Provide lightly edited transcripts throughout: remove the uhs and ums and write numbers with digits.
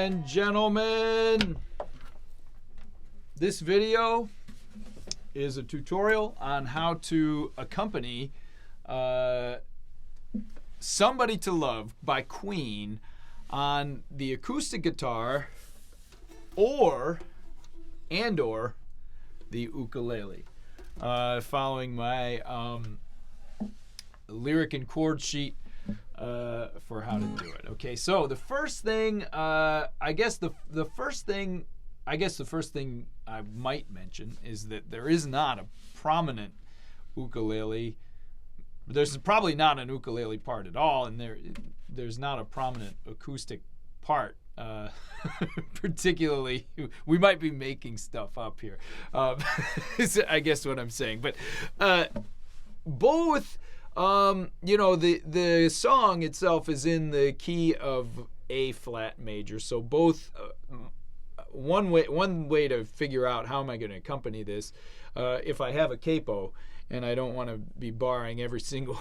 and gentlemen, this video is a tutorial on how to accompany Somebody to Love by Queen on the acoustic guitar or the ukulele, following my lyric and chord sheet for how to do it. Okay, so the first thing, I guess the first thing I might mention is that there is not a prominent ukulele. There's probably not an ukulele part at all, and there's not a prominent acoustic part. Particularly, we might be making stuff up here. Is I guess what I'm saying, but both. The song itself is in the key of A flat major. So both, one way to figure out how am I going to accompany this, if I have a capo and I don't want to be barring every single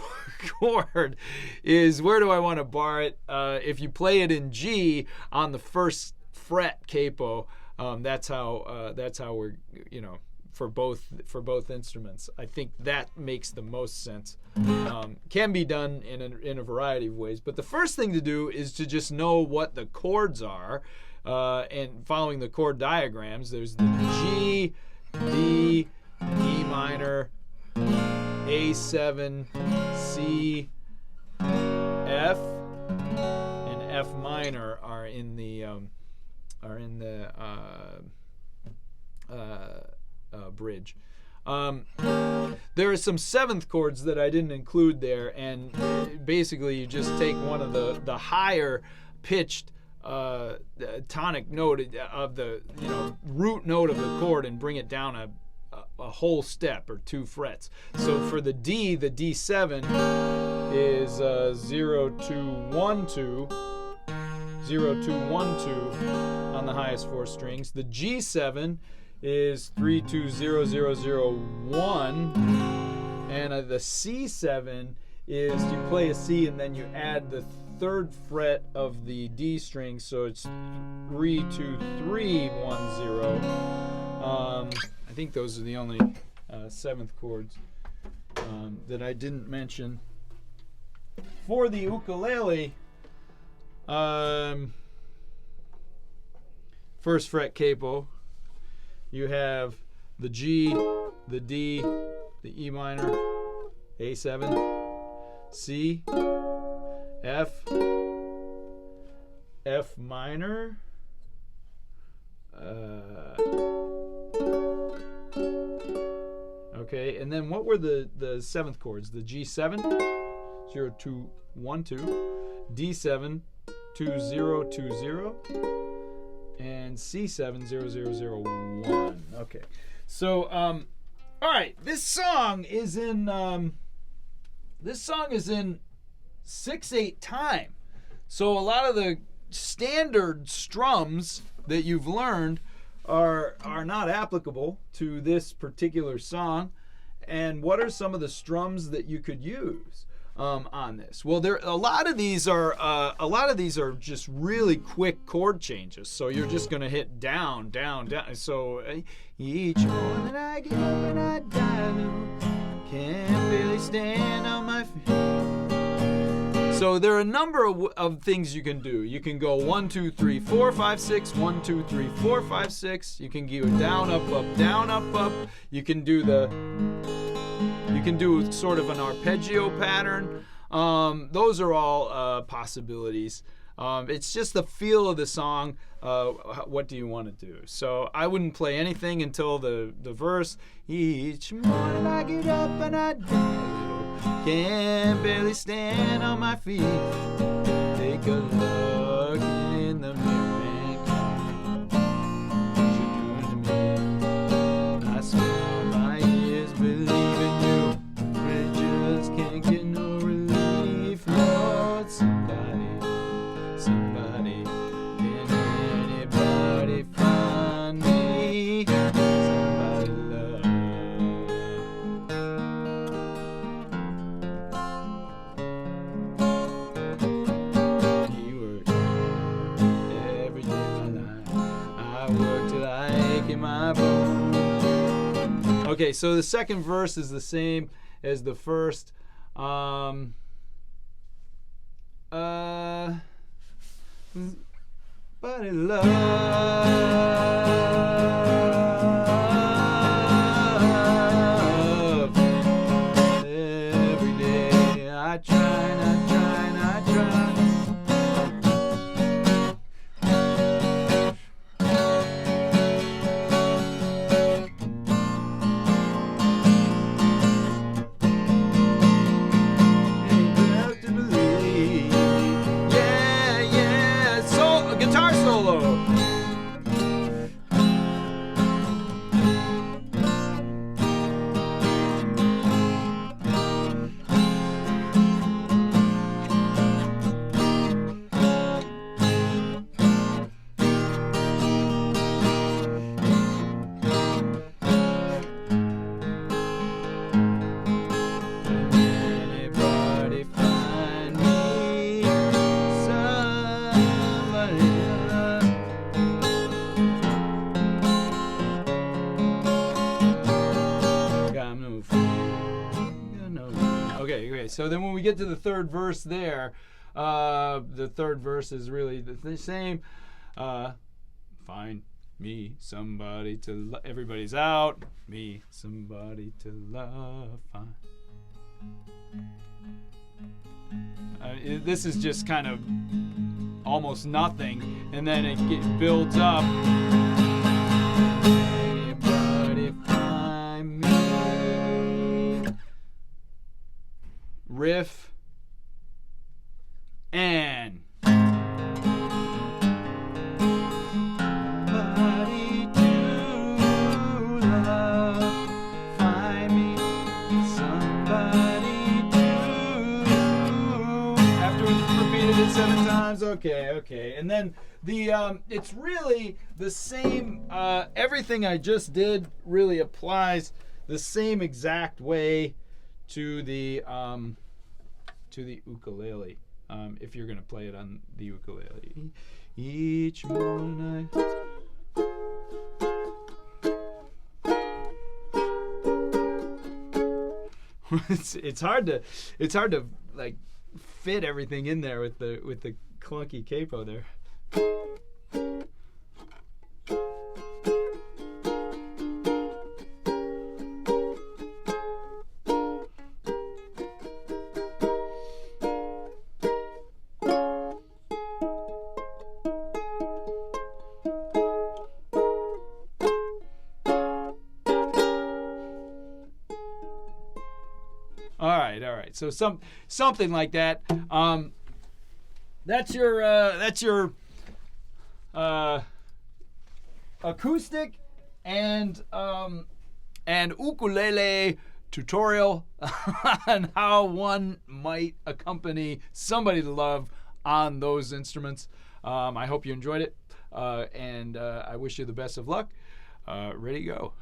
chord, is where do I want to bar it? If you play it in G on the first fret capo, that's how we're, for both instruments. I think that makes the most sense. Can be done in a variety of ways, but the first thing to do is to just know what the chords are, and following the chord diagrams, there's the G, D, E minor, A7, C, F, and F minor are in the bridge. There are some seventh chords that I didn't include there, and basically you just take one of the higher pitched tonic note of the root note of the chord and bring it down a whole step or 2 frets. So for the D, the D7 is 0 2 1 2 0 2 1 2 on the highest 4 strings. The G7 is 3 2 0 0 0 1, and the C7 is you play a C and then you add the 3rd fret of the D string, so it's 3 2 3 1 0. I think those are the only 7th chords that I didn't mention. For the ukulele, first fret capo, you have the G, the D, the E minor, A7, C, F, F minor, okay, and then what were the 7th chords? The G7, 0 2 1 2, D7, 2 0 2 0, and C7 0 0 0 1. Okay, so all right, this song is in 6/8 time. So a lot of the standard strums that you've learned are not applicable to this particular song. And what are some of the strums that you could use on this? Well, a lot of these are just really quick chord changes. So you're just going to hit down, down, down. So each morning I get up and I die, can't barely stand on my feet. So there are a number of things you can do. You can go 1 2 3 4 5 6, 1 2 3 4 5 6. You can go down up up down up up. You can do sort of an arpeggio pattern. Those are all possibilities. It's just the feel of the song. What do you want to do? So I wouldn't play anything until the verse. Each morning I get up and I can't barely stand on my feet. Take a look in the mirror and what you doing to me? I spend my years believing you, but it just can't get no relief. Lord, somebody, can anybody find me? Somebody love. Okay, so the second verse is the same as the first. But in love, every day I try and I try and I try. Ain't enough to believe. Yeah, yeah, a guitar solo. Anybody find me somebody to love? Got no fear, no. Okay. So then when we get to the third verse there, the third verse is really the same. Find me somebody to love. Everybody's out. Me somebody to love. Find. This is just kind of almost nothing, and then it builds up. Anybody find me? Riff and somebody to love. Find me somebody to. After we've repeated it 7 times, okay. And then the it's really the same. Everything I just did really applies the same exact way to the ukulele. If you're gonna play it on the ukulele, each morning it's hard to like fit everything in there with the clunky capo there. All right. So something like that. That's your acoustic and ukulele tutorial on how one might accompany somebody to love on those instruments. I hope you enjoyed it, and I wish you the best of luck. Ready to go.